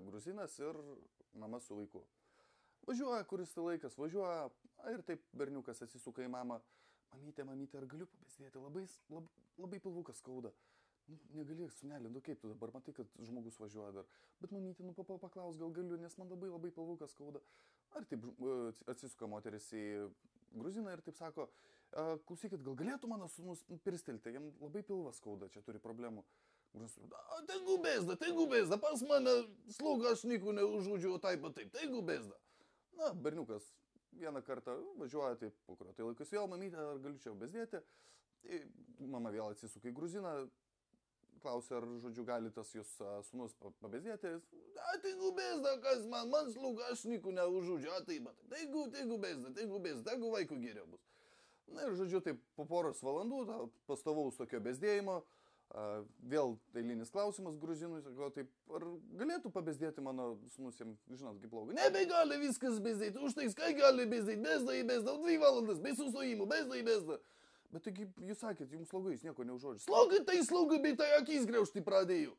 gruzinas ir mama su vaiku. Važiuoja, kuris tai laikas, važiuoja ir taip berniukas atsisuka į mamą. Mamytė, ar galiu pabesdėti? Labai pilvukas skauda. Negali, sunelė, kaip tu dabar matai, kad žmogus važiuoja dar. Bet mamytė, paklaus, gal galiu, nes man labai pilvukas skauda. Ar taip atsisuka moteris į gruziną ir taip sako, klausykit, gal galėtų mano sūnus pirstelti, jam labai pilvas skauda, čia turi problemų. Tegu bezda, pas mane slauga aš nieko neužžudžiu, o taip, tegu bezda. Na, berniukas vieną kartą važiuoja, taip, po kurio tai laikus vėl, mamytė, ar galiu čia besdėti. Mama vėl atsisuka į gruziną, klausia, ar, žodžiu, gali tas jūs sūnus pabesdėti. Tegu bezda, kas man slauga, aš nieko neužžudžiu, taip, tegu bezda, tegu vaikų geriau bus. Na ir, žodžiu, taip, po poros valandų, pastovaus tokio besdėjimo, vėl eilinis klausimas gruzinui, sako, taip, ar galėtų pabesdėti mano sūnus, jam, žinot, kaip lauga. Nebegali viskas besdėti, už tai, kai gali besdėti, bezda, 2 valandas, be sustojimų, bezda. Bet taigi, jūs sakėt, jums slauga, jis nieko neužžodžia. Slauga, bet tai akis graužti pradėjo.